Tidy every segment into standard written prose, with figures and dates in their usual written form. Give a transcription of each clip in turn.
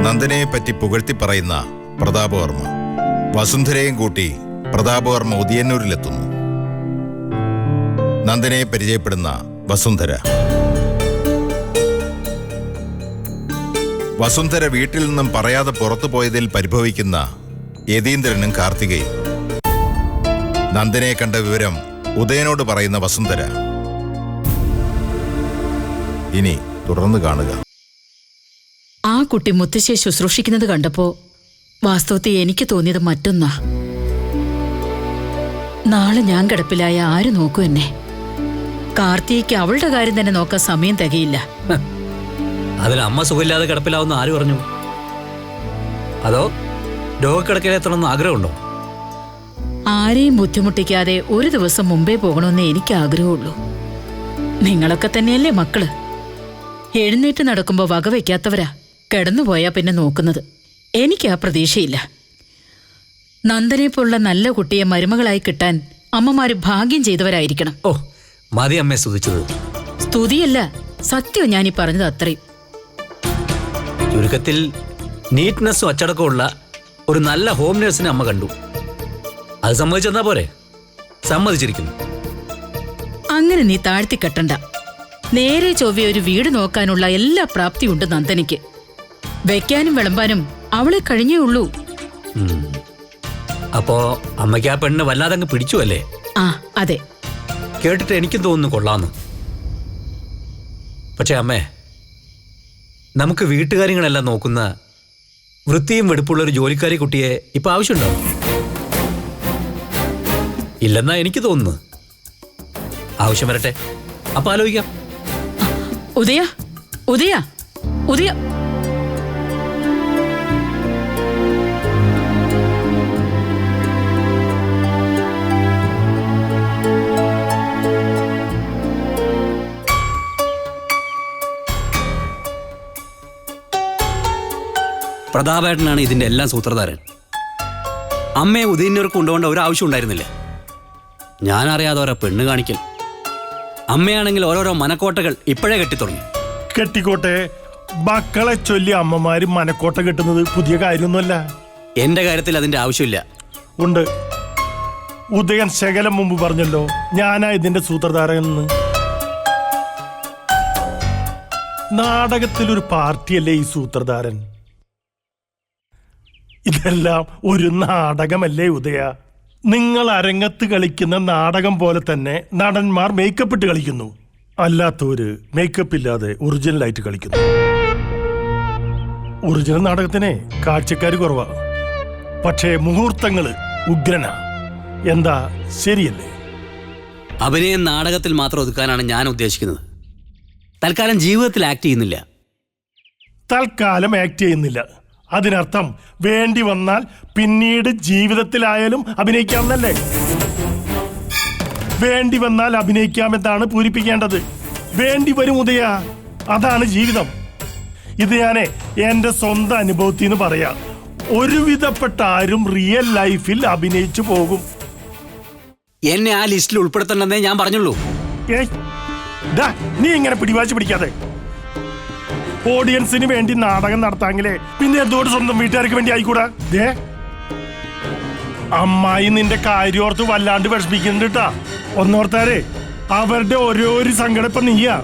നന്ദനയെ പറ്റി പുകഴ്ത്തി പറയുന്ന പ്രതാപവർമ്മ വസുന്ധരയും കൂട്ടി പ്രതാപവർമ്മ ഉദയന്നൂരിലെത്തുന്നു. നന്ദനയെ പരിചയപ്പെടുന്ന വസുന്ധര. വസുന്ധര വീട്ടിൽ നിന്നും പറയാതെ പുറത്തു പോയതിൽ പരിഭവിക്കുന്ന യതീന്ദ്രനും കാർത്തികയും. നന്ദനയെ കണ്ട വിവരം ഉദയനോട് പറയുന്ന വസുന്ധര. ഇനി തുടർന്ന് കാണുക. ആ കുട്ടി മുത്തശ്ശിയെ ശുശ്രൂഷിക്കുന്നത് കണ്ടപ്പോ വാസ്തവത്തിൽ എനിക്ക് തോന്നിയത് മറ്റൊന്നാ. നാളെ ഞാൻ കിടപ്പിലായ ആര് നോക്കൂ എന്നെ? കാർത്തികയ്ക്ക് അവളുടെ കാര്യം തന്നെ നോക്കാൻ സമയം തികയില്ല. അതിൽ അമ്മ സുഖമില്ലാതെ കിടപ്പിലാവുന്ന ആര് പറഞ്ഞു? അതോ രോഗക്കിടക്കയിലെത്തണമെന്ന് ആഗ്രഹമുണ്ടോ? ആരെയും ബുദ്ധിമുട്ടിക്കാതെ ഒരു ദിവസം മുമ്പേ പോകണമെന്ന് എനിക്ക് ആഗ്രഹമുള്ളൂ. നിങ്ങളൊക്കെ തന്നെയല്ലേ മക്കള്? എഴുന്നേറ്റ് നടക്കുമ്പോ വകവയ്ക്കാത്തവരാ കിടന്നുപോയാ പിന്നെ നോക്കുന്നത്. എനിക്ക് ആ പ്രതീക്ഷയില്ല. നന്ദനെ പോലുള്ള നല്ല കുട്ടിയെ മരുമകളായി കിട്ടാൻ അമ്മമാര് ഭാഗ്യം ചെയ്തവരായിരിക്കണം. ഓ, മതി അമ്മയെ സ്തുതിച്ചത്. സ്തുതിയല്ല, സത്യം ഞാനീ പറഞ്ഞത് അത്രയും. ചുരുക്കത്തിൽ നീറ്റ്നെസ്സും അച്ചടക്കമുള്ള ഒരു നല്ല ഹോം നേഴ്സിനെ അമ്മ കണ്ടു. അത് സമ്മതിച്ചെന്നാ പോരെ? സമ്മതിച്ചിരിക്കുന്നു. അങ്ങനെ നീ താഴ്ത്തിക്കെട്ടണ്ട. നേരെ ചൊവ്വ ഒരു വീട് നോക്കാനുള്ള എല്ലാ പ്രാപ്തിയുണ്ട് നന്ദനയ്ക്ക്. വെക്കാനും വിളമ്പാനും അവളെ കഴിഞ്ഞേ ഉള്ളൂ. അപ്പോ അമ്മയ്ക്ക് ആ പെണ്ണ് വല്ലാതെ അങ്ങ് പിടിച്ചു അല്ലേ? ആ, അതെ. കേട്ടിട്ട് എനിക്കും തോന്നുന്നു കൊള്ളാന്ന്. പക്ഷെ അമ്മേ, നമുക്ക് വീട്ടുകാര്യങ്ങളെല്ലാം നോക്കുന്ന വൃത്തിയും വെടുപ്പുള്ള ഒരു ജോലിക്കാരി കുട്ടിയെ ഇപ്പൊ ആവശ്യമുണ്ടോ? ഇല്ലെന്നാ എനിക്ക് തോന്നുന്നു. ആവശ്യം വരട്ടെ, അപ്പൊ ആലോചിക്കാം. ഉദയ, ഉദയ, ഉദയ. പ്രതാപേട്ടനാണ് ഇതിന്റെ എല്ലാം സൂത്രധാരൻ. അമ്മയെ ഉദയന്നൂർക്ക് കൊണ്ടുപോകേണ്ട ഒരു ആവശ്യം ഉണ്ടായിരുന്നില്ല. ഞാനറിയാതെ ഓരോ പെണ്ണ് കാണിക്കൽ. അമ്മയാണെങ്കിൽ ഓരോരോ മനക്കോട്ടകൾ ഇപ്പോഴേ കെട്ടിത്തുടങ്ങി. കെട്ടിക്കോട്ടെ, മക്കളെ ചൊല്ലി അമ്മമാര് മനക്കോട്ട കെട്ടുന്നത് പുതിയ കാര്യമൊന്നുമല്ല. എന്റെ കാര്യത്തിൽ അതിന്റെ ആവശ്യമില്ല. ഉണ്ട്. ഉദയൻ ശകലം മുമ്പ് പറഞ്ഞല്ലോ ഞാനാ ഇതിന്റെ സൂത്രധാരനെന്ന്. നാടകത്തിലൊരു പാർട്ടിയല്ലേ ഈ സൂത്രധാരൻ? ഇതെല്ലാം ഒരു നാടകമല്ലേ ഉദയ? നിങ്ങൾ അരങ്ങത്ത് കളിക്കുന്ന നാടകം പോലെ തന്നെ നടന്മാർ മേക്കപ്പ് ഇട്ട് കളിക്കുന്നു. അല്ലാത്തവര് മേക്കപ്പ് ഇല്ലാതെ ഒറിജിനലായിട്ട് കളിക്കുന്നു. ഒറിജിനൽ നാടകത്തിനെ കാഴ്ചക്കാര് കുറവാ, പക്ഷേ മുഹൂർത്തങ്ങള് ഉഗ്രനാ. എന്താ, ശരിയല്ലേ? അഭിനയം നാടകത്തിൽ മാത്രം ഒതുക്കാനാണ് ഞാൻ ഉദ്ദേശിക്കുന്നത്. തൽക്കാലം ജീവിതത്തിൽ ആക്ട് ചെയ്യുന്നില്ല. തൽക്കാലം ആക്ട് ചെയ്യുന്നില്ല. അതിനർത്ഥം വേണ്ടി വന്നാൽ പിന്നീട് ജീവിതത്തിലായാലും അഭിനയിക്കാമെന്നല്ലേ? വേണ്ടി വന്നാൽ അഭിനയിക്കാമെന്നാണ് പൂരിപ്പിക്കേണ്ടത്. വേണ്ടി വരും ഉദയ, അതാണ് ജീവിതം. ഇത് ഞാനേ എന്റെ സ്വന്തം അനുഭവത്തിൽ നിന്ന് പറയാം. ഒരുവിധപ്പെട്ട ആരും റിയൽ ലൈഫിൽ അഭിനയിച്ചു പോകും. എന്നെ ആ ലിസ്റ്റിൽ ഉൾപ്പെടുത്തണ്ടെന്നേ ഞാൻ പറഞ്ഞുള്ളൂ. നീ ഇങ്ങനെ പിടിവാശി പിടിക്കാതെ. ഓഡിയൻസിന് വേണ്ടി നാടകം നടത്താമെങ്കിലേ പിന്നെ എന്തോട് സ്വന്തം വീട്ടുകാർക്ക് വേണ്ടി ആയിക്കൂടാ? അമ്മായി നിന്റെ കാര്യോർത്ത് വല്ലാണ്ട് വിഷമിക്കുന്നുണ്ട് കേട്ടാ. ഒന്നോർത്താരേ, അവരുടെ ഓരോരു സങ്കടം ഇപ്പൊ നീയാ.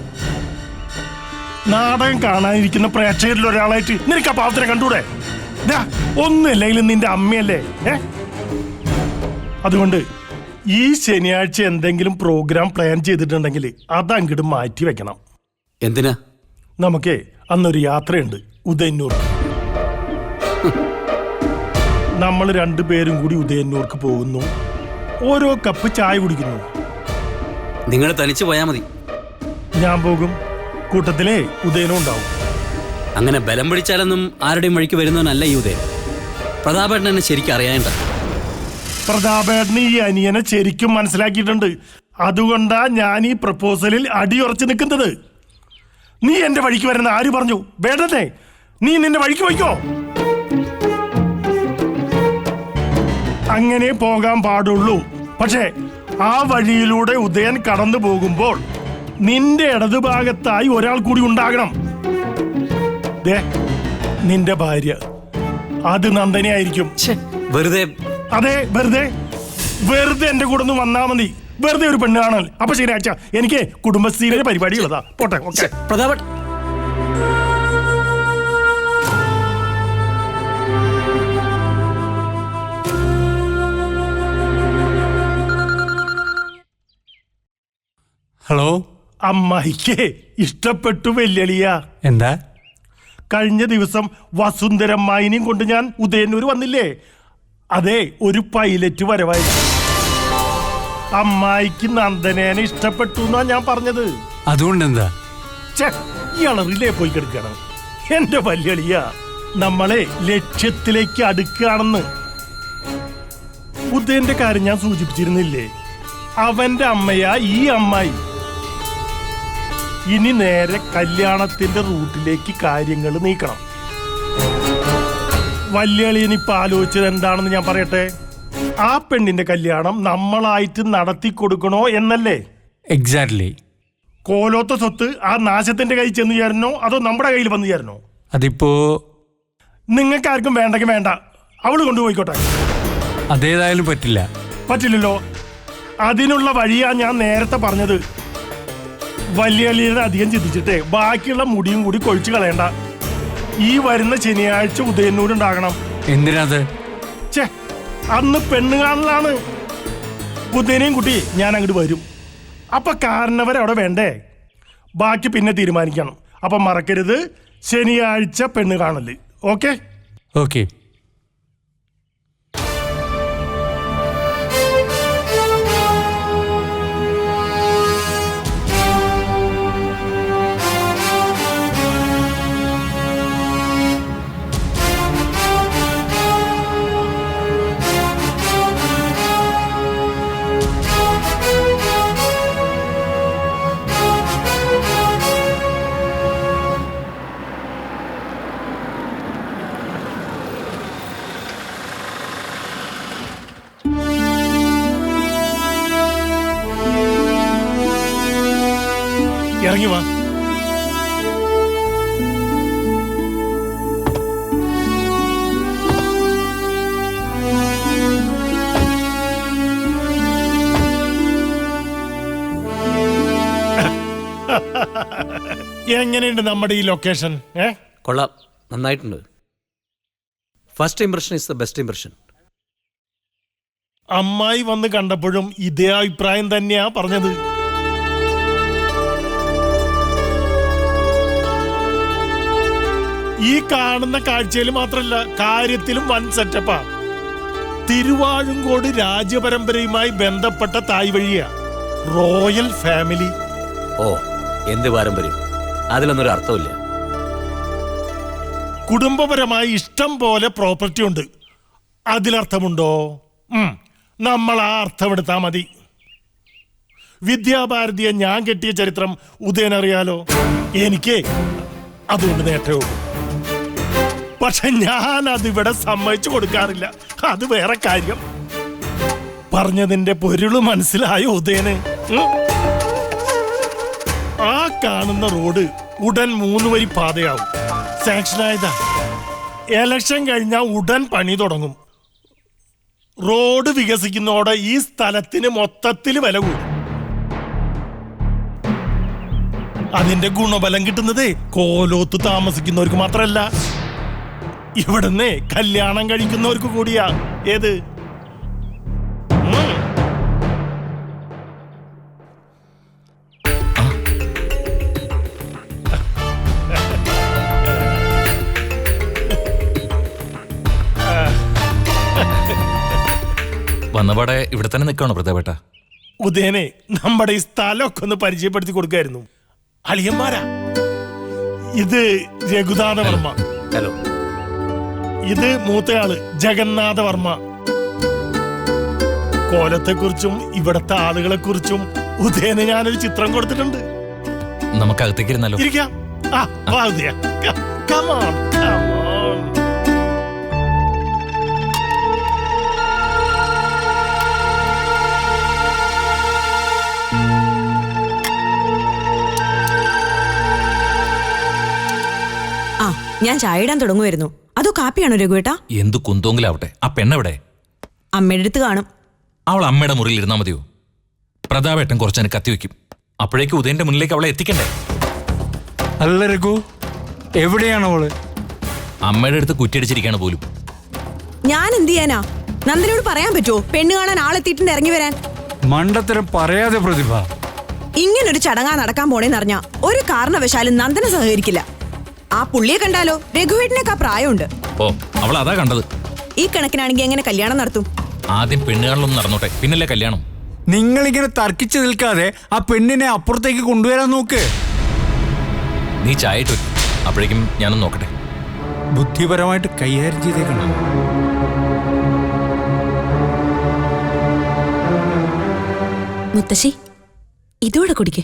നാടകം കാണാനിരിക്കുന്ന പ്രേക്ഷകരിൽ ഒരാളായിട്ട് നിനക്ക് ആ പാവത്തിനെ കണ്ടൂടെ? ഒന്നുമില്ലെങ്കിലും നിന്റെ അമ്മയല്ലേ. അതുകൊണ്ട് ഈ ശനിയാഴ്ച എന്തെങ്കിലും പ്രോഗ്രാം പ്ലാൻ ചെയ്തിട്ടുണ്ടെങ്കിൽ അതങ്ങോട്ട് മാറ്റി വെക്കണം. എന്തിനാ? നമുക്കേ അന്നൊരു യാത്രയുണ്ട് ഉദയന്നൂർ. നമ്മൾ രണ്ടുപേരും കൂടി ഉദയന്നൂർക്ക് പോകുന്നു. ഓരോ കപ്പ് ചായ കുടിക്കുന്നു. നിങ്ങൾ തനിച്ച് പോയാൽ മതി. ഞാൻ പോകും, കൂട്ടത്തിലേ ഉദയനും ഉണ്ടാവും. അങ്ങനെ ബലം പിടിച്ചാലൊന്നും ആരുടെയും വഴിക്ക് വരുന്നവനല്ല ഈ ഉദയൻ. പ്രതാപേട്ടൻ എന്നെ ശരിക്കും അറിയാണ്ട. പ്രതാപേട്ടന് ഈ അനിയനെ ശരിക്കും മനസ്സിലാക്കിയിട്ടുണ്ട്. അതുകൊണ്ടാ ഞാൻ ഈ പ്രപ്പോസലിൽ അടിയുറച്ചു നിൽക്കുന്നത്. നീ എന്റെ വഴിക്ക് വരുന്ന ആര് പറഞ്ഞു? വേണ്ടതേ, നീ നിന്റെ വഴിക്ക് പോയിക്കോ. അങ്ങനെ പോകാൻ പാടുള്ളൂ. പക്ഷേ ആ വഴിയിലൂടെ ഉദയൻ കടന്നു പോകുമ്പോൾ നിന്റെ ഇടതുഭാഗത്തായി ഒരാൾ കൂടി ഉണ്ടാകണം. നിന്റെ ഭാര്യ. അത് നന്ദനെ ആയിരിക്കും. വെറുതെ അതെ, വെറുതെ വെറുതെ എന്റെ കൂടെ ഒന്ന് വന്നാ മതി. വെറുതെ ഒരു പെണ്ണ് കാണാൻ. അപ്പൊ ശനിയാഴ്ച എനിക്ക് കുടുംബശ്രീയിലെ പരിപാടികളതാ. പോട്ടെ. ഓക്കെ. പ്രതാപൻ, ഹലോ. അമ്മായിക്ക് ഇഷ്ടപ്പെട്ടു വെല്ലുവിളിയ. എന്താ? കഴിഞ്ഞ ദിവസം വസുന്ധരമ്മായിനെയും കൊണ്ട് ഞാൻ ഉദയന്നൂർ വന്നില്ലേ? അതെ, ഒരു പൈലറ്റ് വരവായി. അമ്മായിക്ക് നന്ദനേനെ ഇഷ്ടപ്പെട്ടു എന്നാ ഞാൻ പറഞ്ഞത്. അതുകൊണ്ട് എന്താ? ഇളറിലേ പോയി കിടക്കണം. എന്റെ വല്യളിയ, നമ്മളെ ലക്ഷ്യത്തിലേക്ക് അടുക്കുകയാണെന്ന്. ഉദയന്റെ കാര്യം ഞാൻ സൂചിപ്പിച്ചിരുന്നില്ലേ? അവന്റെ അമ്മയാ ഈ അമ്മായി. ഇനി നേരെ കല്യാണത്തിന്റെ റൂട്ടിലേക്ക് കാര്യങ്ങൾ നീക്കണം. വല്യളിയനിപ്പോ ആലോചിച്ചത് എന്താണെന്ന് ഞാൻ പറയട്ടെ. ആ പെണ്ണിന്റെ കല്യാണം നമ്മളായിട്ട് നടത്തി കൊടുക്കണോ എന്നല്ലേ? എക്സാക്ട്ലി. കോലോത്ത സ്വത്ത് ആ നാശത്തിന്റെ കയ്യിൽ ചെന്ന് ചേരണോ അതോ നമ്മുടെ കയ്യിൽ വന്നു ചേരണോ? അതിപ്പോ നിങ്ങൾക്ക് ആർക്കും വേണ്ടെങ്കിൽ വേണ്ട, അവള് കൊണ്ടുപോയിക്കോട്ടെ. അതേതായാലും പറ്റില്ല. പറ്റില്ലല്ലോ. അതിനുള്ള വഴിയാ ഞാൻ നേരത്തെ പറഞ്ഞത്. വല്യളിയുടെ അധികം ചിന്തിച്ചിട്ടേ ബാക്കിയുള്ള മുടിയും കൂടി കൊഴിച്ചു കളയണ്ട. ഈ വരുന്ന ശനിയാഴ്ച ഉദയന്നൂരുണ്ടാകണം. എന്തിനാത്? അന്ന് പെണ്ണ് കാണലാണ്. ഉദയനെയും കുട്ടി ഞാൻ അങ്ങോട്ട് വരും. അപ്പൊ കാരണവരവിടെ വേണ്ടേ? ബാക്കി പിന്നെ തീരുമാനിക്കണം. അപ്പൊ മറക്കരുത്, ശനിയാഴ്ച പെണ്ണ് കാണല്. ഓക്കെ? ഓക്കെ. ഇറങ്ങി വാ. എങ്ങനെയുണ്ട് നമ്മുടെ ഈ ലൊക്കേഷൻ? കൊള്ളാം, നന്നായിട്ടുണ്ട്. First impression is the best impression. അമ്മായി വന്ന് കണ്ടപ്പോഴും ഇതേ അഭിപ്രായം തന്നെയാ പറഞ്ഞത്. ഈ കാണുന്ന കാഴ്ചയിൽ മാത്രല്ല, കാര്യത്തിലും വൻ സെറ്റപ്പാ. തിരുവാഴുങ്കോട് രാജ്യപരമ്പരയുമായി ബന്ധപ്പെട്ട തായ് വഴിയാ. Royal family. ഓ, എന്ത് പാരമ്പര്യം! അതിലൊന്നൊരു അർത്ഥമില്ല. കുടുംബപരമായി ഇഷ്ടം പോലെ പ്രോപ്പർട്ടി ഉണ്ട്. അതിലർത്ഥമുണ്ടോ? നമ്മൾ ആ അർത്ഥമെടുത്താ മതി. വിദ്യാഭാരതിയെ ഞാൻ കെട്ടിയ ചരിത്രം ഉദയനറിയാലോ. എനിക്ക് അതുകൊണ്ട് നേട്ടമേ ഉള്ളൂ. പക്ഷെ ഞാൻ അതിവിടെ സമ്മതിച്ചു കൊടുക്കാറില്ല. അത് വേറെ കാര്യം. പറഞ്ഞതിന്റെ പൊരുള് മനസ്സിലായോ ഉദയന്? ആ കാണുന്ന റോഡ് ഉടൻ 3 വരി പാതയാവും. സാങ്ഷനായതാ. എലക്ഷൻ കഴിഞ്ഞാൽ ഉടൻ പണി തുടങ്ങും. റോഡ് വികസിക്കുന്നതോടെ ഈ സ്ഥലത്തിന് മൊത്തത്തിൽ വില കൂടും. അതിന്റെ ഗുണഫലം കിട്ടുന്നത് കോലോത്ത് താമസിക്കുന്നവർക്ക് മാത്രമല്ല, ഇവിടുന്ന് കല്യാണം കഴിക്കുന്നവർക്ക് കൂടിയാ. ഏത്? വന്നപാടെ ഇവിടെ തന്നെ നിൽക്കണോ പ്രതാപേട്ട? ഉദയനെ നമ്മുടെ ഈ സ്ഥലമൊക്കെ ഒന്ന് പരിചയപ്പെടുത്തി കൊടുക്കായിരുന്നു. അളിയന്മാരാ. ഇത് രഘുനാഥവർമ്മ. ഹലോ. ഇത് മൂത്തയാള് ജഗന്നാഥവർമ്മ. കോലത്തെക്കുറിച്ചും ഇവിടത്തെ ആളുകളെ കുറിച്ചും ഉദയന് ഞാനൊരു ചിത്രം കൊടുത്തിട്ടുണ്ട്. നമുക്ക് അകത്തേക്ക് ഇരുന്നാലോ? ഇരിക്കാം. വാ ഉദയ. Come on, come on. ഞാൻ ചായ ഇടാൻ തുടങ്ങുമായിരുന്നു. അതോ കാപ്പിയാണോ രഘുവേട്ടാ? എന്ത് കുന്തോങ്കിലാവട്ടെ, ആ പെണ്ണെവിടെ? അമ്മയുടെ അടുത്ത് കാണും. അവൾ അമ്മയുടെ മുറിയിൽ ഇരുന്നാ മതിയോ? പ്രതാപേട്ടൻ കുറച്ചതിന് കത്തിവെക്കും. അപ്പോഴേക്ക് ഉദയന്റെ മുന്നിലേക്ക് അവളെ എത്തിക്കണ്ടേ? അല്ല രഘു, എവിടെയാണ് അവള്? അമ്മയുടെ അടുത്ത് കുറ്റിയടിച്ചിരിക്കാണ് പോലും. ഞാൻ എന്ത് ചെയ്യാനാ? നന്ദനോട് പറയാൻ പറ്റുമോ പെണ്ണ് കാണാൻ ആളെത്തിയിട്ടുണ്ട് ഇറങ്ങി വരാൻ? മണ്ടത്തരം പറയാതെ പ്രതിഭ. ഇങ്ങനൊരു ചടങ്ങാ നടക്കാൻ പോണേന്നറിഞ്ഞ ഒരു കാരണവശാലും നന്ദന സഹകരിക്കില്ല. ആ പുള്ളിയെ കണ്ടാലോ രഘുവേട്ടനൊക്കെ പ്രായമുണ്ട്. ഓ, അവൾ അതാ കണ്ടത്. ഈ കണക്കിനാണെങ്കിൽ എങ്ങനെ കല്യാണം നടത്തും? ആദ്യം പെണ്ണുകാണലൊന്നും നടന്നോട്ടെ, പിന്നല്ലേ കല്യാണം. നിങ്ങളിങ്ങനെ തർക്കിച്ചു നിൽക്കാതെ ആ പെണ്ണിനെ അപ്പുറത്തേക്ക് കൊണ്ടുവരാൻ നോക്ക്. നീ ചായ ഇട്ടു, അപ്പോഴേക്കും ഞാനൊന്ന് നോക്കട്ടെ. ബുദ്ധിപരമായിട്ട് കൈകാര്യം ചെയ്തേക്കണം. മുത്തശ്ശി, ഇതോടെ കുടിക്കേ.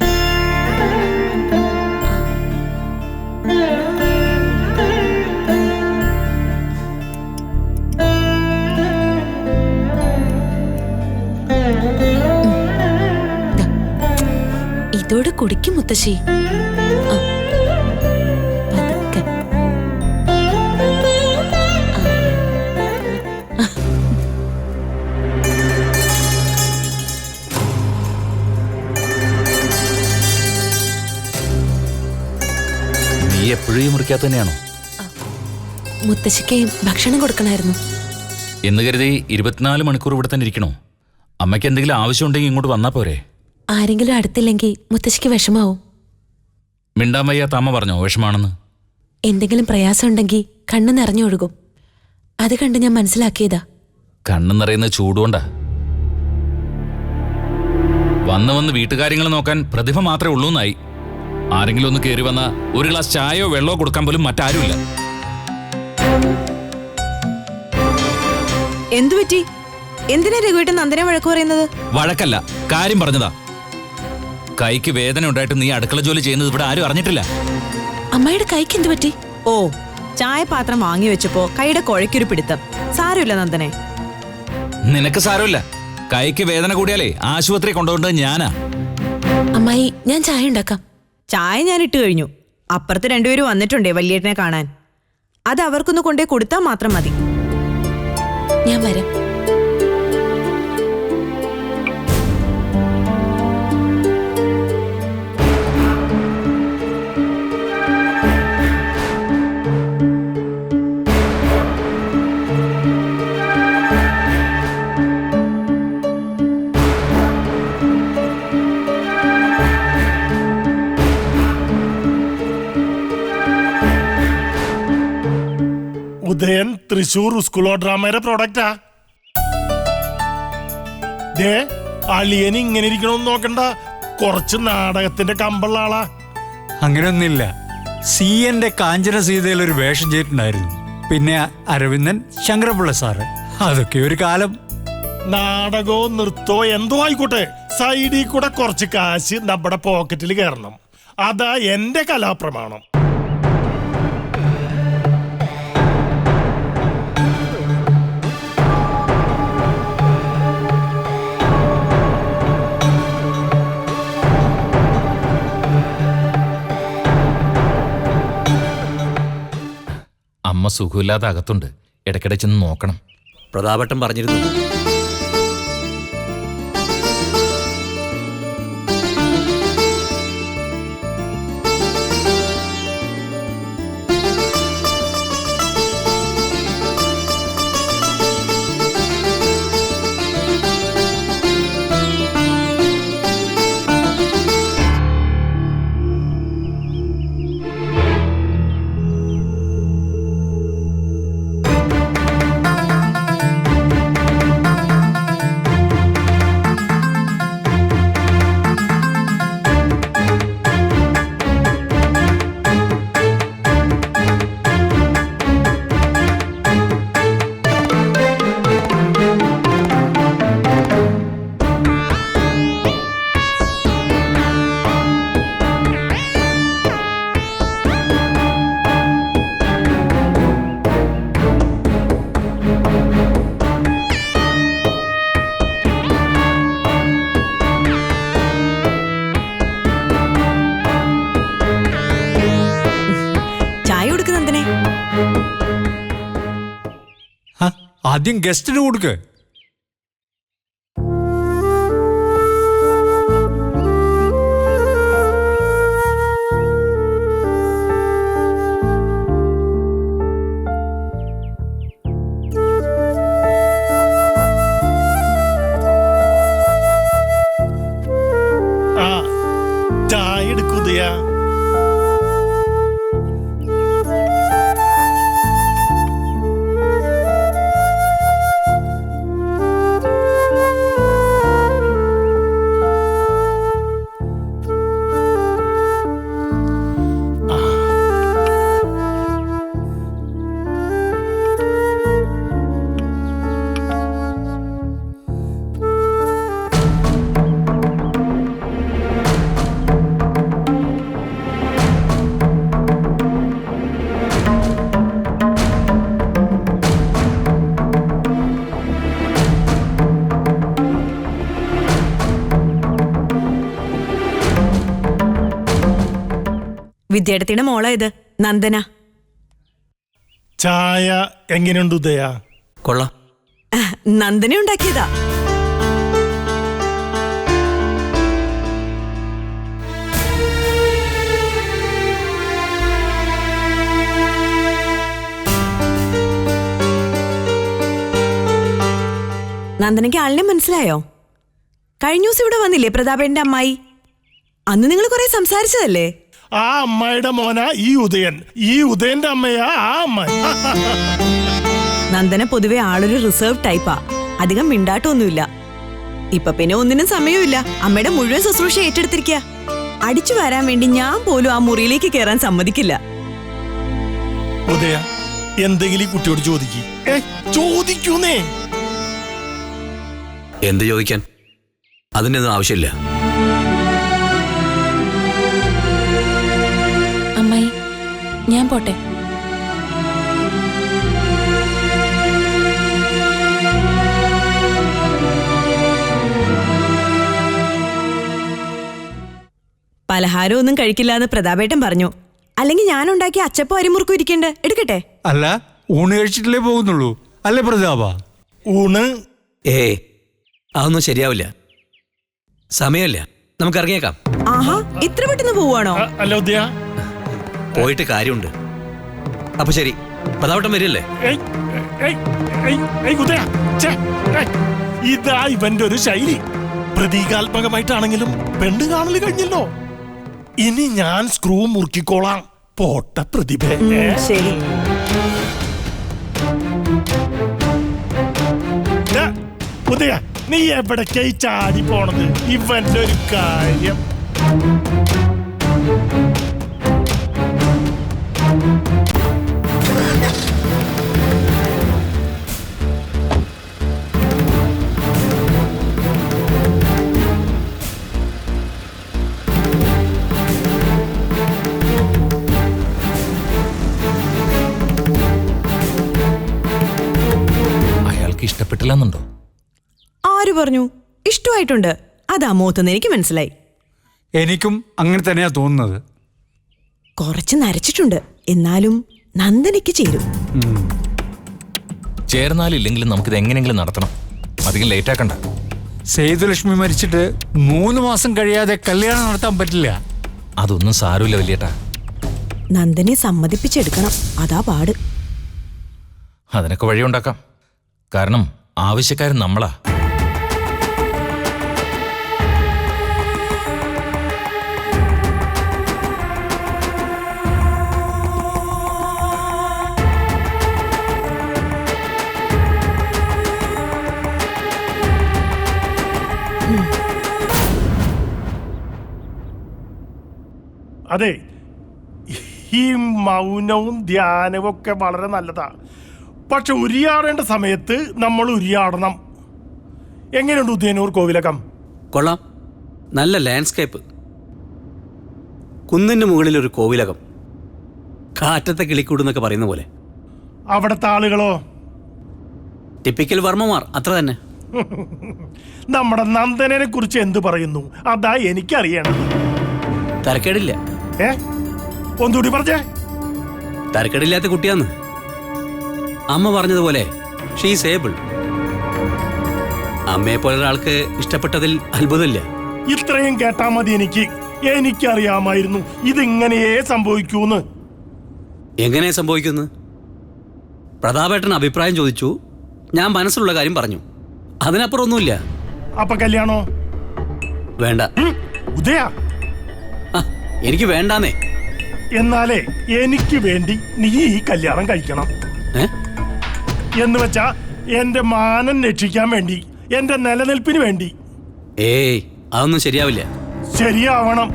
ഇതോടെ കുടിക്കും മുത്തശ്ശി. പതുക്കെ. നീ എപ്പോഴും ഈ മുറിക്കകത്ത് തന്നെയാണോ? മുത്തശ്ശിക്ക് ഭക്ഷണം കൊടുക്കണമായിരുന്നു എന്ന് കരുതി 24 മണിക്കൂർ ഇവിടെ തന്നെ ഇരിക്കണോ? അമ്മയ്ക്ക് എന്തെങ്കിലും ആവശ്യമുണ്ടെങ്കിൽ ഇങ്ങോട്ട് വന്നാ പോരെ? ആരെങ്കിലും അടുത്തില്ലെങ്കിൽ മുത്തശ്ശിക്ക് വിഷമാവും. മിണ്ടാൻ വയ്യാത്ത അമ്മ പറഞ്ഞോ വിഷമാണെന്ന്? എന്തെങ്കിലും പ്രയാസം ഉണ്ടെങ്കിൽ കണ്ണു നിറഞ്ഞൊഴുകും. അത് കണ്ട് ഞാൻ മനസ്സിലാക്കിയതാ. കണ്ണു നിറയുന്ന ചൂടുകൊണ്ടാ. വന്ന് വീട്ടുകാര്യങ്ങൾ നോക്കാൻ പ്രതിഭ മാത്രമേ ഉള്ളൂ എന്നായി. ആരെങ്കിലും ഒന്ന് കയറി വന്ന ഒരു ഗ്ലാസ് ചായയോ വെള്ളമോ കൊടുക്കാൻ പോലും മറ്റാരുമില്ല. എന്തുപറ്റി? എന്തിനാ രഘുവേട്ടൻ നന്ദനെ വഴക്ക് പറയുന്നത്? വഴക്കല്ല, കാര്യം പറഞ്ഞതാ. കൈക്ക് വേദന ഉണ്ടായിട്ട് നീ അടുക്കള ജോലി ചെയ്യുന്നത് ഇവിടെ ആരും അറിഞ്ഞിട്ടില്ല. അമ്മയുടെ കൈക്ക് എന്ത് പറ്റി? ഓ, ചായപാത്രം വാങ്ങി വെച്ചപ്പോ കൈയുടെ കുഴയ്ക്കൊരു പിടുത്തം. സാരമില്ല നന്ദനെ. നിനക്ക് സാരമില്ല. കൈക്ക് വേദന കൂടിയാലേ ആശുപത്രി കൊണ്ടുപോകേണ്ടത് ഞാനാ. അമ്മായി, ഞാൻ ചായ ഉണ്ടാക്കാം. ചായ ഞാൻ ഇട്ട് കഴിഞ്ഞു. അപ്പുറത്ത് രണ്ടുപേരും വന്നിട്ടുണ്ടേ വല്യേട്ടനെ കാണാൻ. അത് അവർക്കൊന്ന് കൊണ്ടേ കൊടുത്താൽ മാത്രം മതി. ഞാൻ വരാം. ഉദയൻ തൃശൂർ സ്കൂൾ ഓഫ് ഡ്രാമയുടെ പ്രോഡക്റ്റാ. ദേ, അളിയൻ ഇങ്ങനെ ഇരിക്കണമെന്ന് നോക്കണ്ട. കുറച്ച് നാടകത്തിന്റെ കമ്പുള്ള ആളാ. അങ്ങനെയൊന്നുമില്ല. CN കാഞ്ചന സീതയിൽ ഒരു വേഷം ചെയ്തിട്ടുണ്ടായിരുന്നു. പിന്നെ അരവിന്ദൻ, ശങ്കരപിള്ള സാറ്. അതൊക്കെ ഒരു കാലം. നാടകോ നൃത്തോ എന്തോ ആയിക്കോട്ടെ, സൈഡിൽ കൂടെ കുറച്ച് കാശ് നമ്മുടെ പോക്കറ്റിൽ കയറണം. അതാ എന്റെ കലാപ്രമാണം. അമ്മ സുഖമില്ലാതെ അകത്തുണ്ട്, ഇടയ്ക്കിടെ ചെന്ന് നോക്കണം. പ്രതാപേട്ടൻ പറഞ്ഞിരുന്നു. ആദ്യം ഗസ്റ്റിന് കൊടുക്ക്. ആ ചായ എടുക്കുതയാ. വിദ്യാർത്ഥിയുടെ മോളാ ഇത്, നന്ദന. ചായ എങ്ങനെയുണ്ട് ഉദയ? കൊള്ളാം. നന്ദന ഉണ്ടാക്കിയതാ. നന്ദനയ്ക്ക് ആളിനെ മനസ്സിലായോ? കഴിഞ്ഞ ദിവസം ഇവിടെ വന്നില്ലേ പ്രതാപേന്റെ അമ്മായി? അന്ന് നിങ്ങൾ കുറെ സംസാരിച്ചതല്ലേ? ആ അമ്മായിയുടെ മോന ഈ ഉദയൻ, ഈ ഉദയന്റെ അമ്മയാ ആ അമ്മായി. നന്ദന പൊതുവെ ആളൊരു റിസർവ് ടൈപ്പാ, അധികം മിണ്ടാട്ടൊന്നുമില്ല. ഇപ്പൊ പിന്നെ ഒന്നിനും സമയമില്ല, അമ്മയുടെ മുഴുവൻ ശുശ്രൂഷ ഏറ്റെടുത്തിരിക്കുക. അടിച്ചു വരാൻ വേണ്ടി ഞാൻ പോലും ആ മുറിയിലേക്ക് കയറാൻ സമ്മതിക്കില്ല. ഉദയ എന്തെങ്കിലും കുട്ടിയോട് ചോദിക്കൂന്നേ. എന്ത് ചോദിക്കാൻ? അതിൻ്റെ ഒന്നും ആവശ്യമില്ല. അമ്മായി, ഞാൻ പോട്ടെ. പലഹാരം ഒന്നും കഴിക്കില്ലാന്ന് പ്രതാപേട്ടൻ പറഞ്ഞു. അല്ലെങ്കിൽ ഞാൻ ഉണ്ടാക്കിയ അച്ചപ്പം അരിമുറുക്കും ഇരിക്കണ്ടേ, എടുക്കട്ടെ? അല്ല, ഊണ് കഴിച്ചിട്ടല്ലേ പോകുന്നുള്ളൂ അല്ലേ പ്രതാപ? ഊണ് അതൊന്നും ശരിയാവില്ല. സമയമില്ല, നമുക്ക് ഇറങ്ങിയേക്കാം. ആഹാ, ഇത്ര പെട്ടെന്ന് പോവാണോ? അല്ല ഉദയ, പോയിട്ട് കാര്യമുണ്ട്. അപ്പൊ ശരി, പ്രതാപട്ടം വരില്ലേ? ഉദയ, ഇതാ ഇവന്റെ ഒരു ശൈലി. പ്രതീകാത്മകമായിട്ടാണെങ്കിലും പെണ്ണ് കാണല് കഴിഞ്ഞല്ലോ. ഇനി ഞാൻ സ്ക്രൂ മുറുക്കിക്കോളാം. പോട്ട പ്രതിഭ. ശരി. ഉദയ, നീ എവിടേക്കായി ചാടി പോണത്? ഇവന്റെ ഒരു കാര്യം. അയാൾക്ക് ഇഷ്ടപ്പെട്ടില്ലെന്നുണ്ടോ? ആര് പറഞ്ഞു? ഇഷ്ടമായിട്ടുണ്ട്. അതാ മോത്തെന്ന് എനിക്ക് മനസ്സിലായി. എനിക്കും അങ്ങനെ തന്നെയാ തോന്നുന്നത്. കുറച്ച് നരച്ചിട്ടുണ്ട്, എന്നാലും നന്ദനയ്ക്ക് ചേരും. ചേർന്നാലില്ലെങ്കിലും നമുക്കിത് എങ്ങനെയെങ്കിലും നടത്തണം. അധികം ലേറ്റ് ആക്കണ്ട. സേതുലക്ഷ്മി മരിച്ചിട്ട് 3 മാസം കഴിയാതെ കല്യാണം നടത്താൻ പറ്റില്ല. അതൊന്നും സാരമില്ല വലിയേട്ടാ. നന്ദനെ സമ്മതിപ്പിച്ചെടുക്കണം, അതാ പാട്. അതിനൊക്കെ വഴിയുണ്ടാക്കാം. കാരണം ആവശ്യക്കാരൻ നമ്മളാ. അതെ, ഈ മൗനവും ധ്യാനവും ഒക്കെ വളരെ നല്ലതാ. പക്ഷെ ഉരിയാടേണ്ട സമയത്ത് നമ്മൾ ഉരിയാടണം. എങ്ങനെയുണ്ട് ഉദയനൂർ കോവിലകം? കൊള്ളാം. നല്ല ലാൻഡ്സ്കേപ്പ്. കുന്നിൻ്റെ മുകളിലൊരു കോവിലകം. കാറ്റത്തെ കിളിക്കൂടെന്നൊക്കെ പറയുന്ന പോലെ. അവിടുത്തെ ആളുകളോ? ടിപ്പിക്കൽ വർമ്മമാർ, അത്ര തന്നെ. നമ്മുടെ നന്ദനെ കുറിച്ച് എന്ത് പറയുന്നു? അതാ എനിക്കറിയണം. തരക്കേടില്ല. ഒന്നുകൂടി പറഞ്ഞേ. തരക്കേടില്ലാത്ത കുട്ടിയാന്ന്. അമ്മ പറഞ്ഞതുപോലെ ഷീസ് ഏബിൾ. അമ്മയെ പോലെ ഒരാൾക്ക് ഇഷ്ടപ്പെട്ടതിൽ അത്ഭുതമില്ല. ഇത്രയും കേട്ടാ മതി. എനിക്കറിയാമായിരുന്നു ഇതിങ്ങനെയേ സംഭവിക്കൂന്ന്. എങ്ങനെ സംഭവിക്കുന്നു? പ്രതാപേട്ടൻ അഭിപ്രായം ചോദിച്ചു, ഞാൻ മനസ്സിലുള്ള കാര്യം പറഞ്ഞു. അതിനപ്പുറം ഒന്നുമില്ല. അപ്പൊ കല്യാണോ? വേണ്ട. ഉദയ, എനിക്ക് വേണ്ടാന്നേ. എന്നാലേ എനിക്ക് വേണ്ടി നീ ഈ കല്യാണം കഴിക്കണം. എന്ന് വെച്ചാ എന്റെ മാനം രക്ഷിക്കാൻ വേണ്ടി, എന്റെ നിലനിൽപ്പിന് വേണ്ടി. ഏയ്, അതൊന്നും ശരിയാവില്ല. ശരിയാവണം.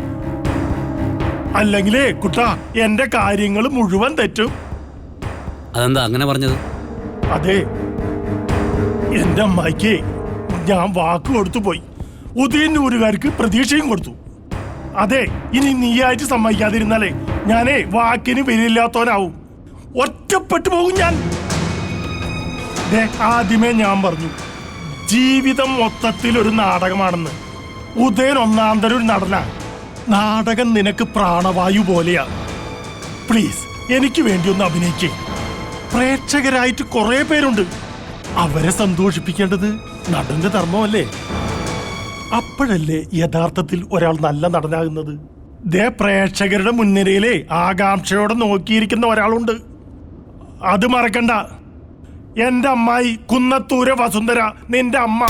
അല്ലെങ്കിലേ കുട്ടാ, എന്റെ കാര്യങ്ങൾ മുഴുവൻ തെറ്റും. അതെന്താ അങ്ങനെ പറഞ്ഞത്? അതെ, എന്റെ അമ്മായിക്ക് ഞാൻ വാക്ക് കൊടുത്തു പോയി. ഉദയന്നൂരുകാർക്ക് പ്രതീക്ഷയും കൊടുത്തു. അതെ, ഇനി നീയായിട്ട് സമ്മതിക്കാതിരുന്നാലേ ഞാനേ വാക്കിന് വിലയില്ലാത്തവനാവും. ഒറ്റപ്പെട്ടു പോകും ഞാൻ. ആദ്യമേ ഞാൻ പറഞ്ഞു, ജീവിതം മൊത്തത്തിൽ ഒരു നാടകമാണെന്ന്. ഉദയൻ ഒന്നാന്തരം ഒരു നടനാ. നാടകം നിനക്ക് പ്രാണവായു പോലെയാ. പ്ലീസ്, എനിക്ക് വേണ്ടി ഒന്ന് അഭിനയിക്കേ. പ്രേക്ഷകരായിട്ട് കുറെ പേരുണ്ട്. അവരെ സന്തോഷിപ്പിക്കേണ്ടത് നടന്റെ ധർമ്മമല്ലേ? അപ്പോഴല്ലേ യഥാർത്ഥത്തിൽ ഒരാൾ നല്ല നടനാകുന്നത്. പ്രേക്ഷകരുടെ മുൻനിരയിലെ ആകാംക്ഷയോടെ നോക്കിയിരിക്കുന്ന ഒരാളുണ്ട്. അത് മറക്കണ്ട. എന്റെ അമ്മായി കുന്നത്തൂരെ വസുന്ധര, നിന്റെ അമ്മ.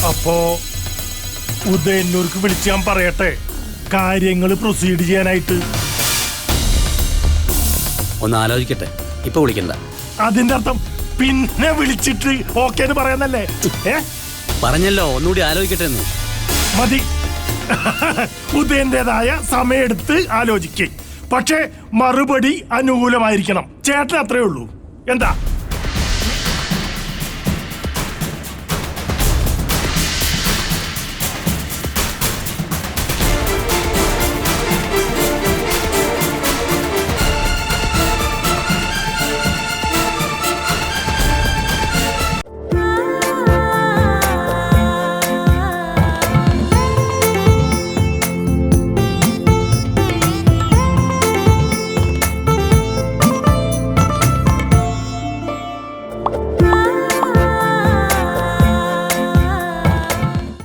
അപ്പോ ഉദയന്നൂർക്ക് വിളിച്ച് ഞാൻ പറയട്ടെ കാര്യങ്ങൾ പ്രൊസീഡ് ചെയ്യാനായിട്ട്? ഒന്ന് ആലോചിക്കട്ടെ, ഇപ്പൊ വിളിക്കണ്ട. അതിന്റെ അർത്ഥം പിന്നെ വിളിച്ചിട്ട് ഓക്കേന്ന് പറയാന്നല്ലേ? പറഞ്ഞല്ലോ, ഒന്നുകൂടി ആലോചിക്കട്ടെ എന്ന്. മതി. ഉദയന്റേതായ സമയെടുത്ത് ആലോചിക്കേ. പക്ഷേ മറുപടി അനുകൂലമായിരിക്കണം. ചേട്ടൻ അത്രേ ഉള്ളൂ. എന്താ?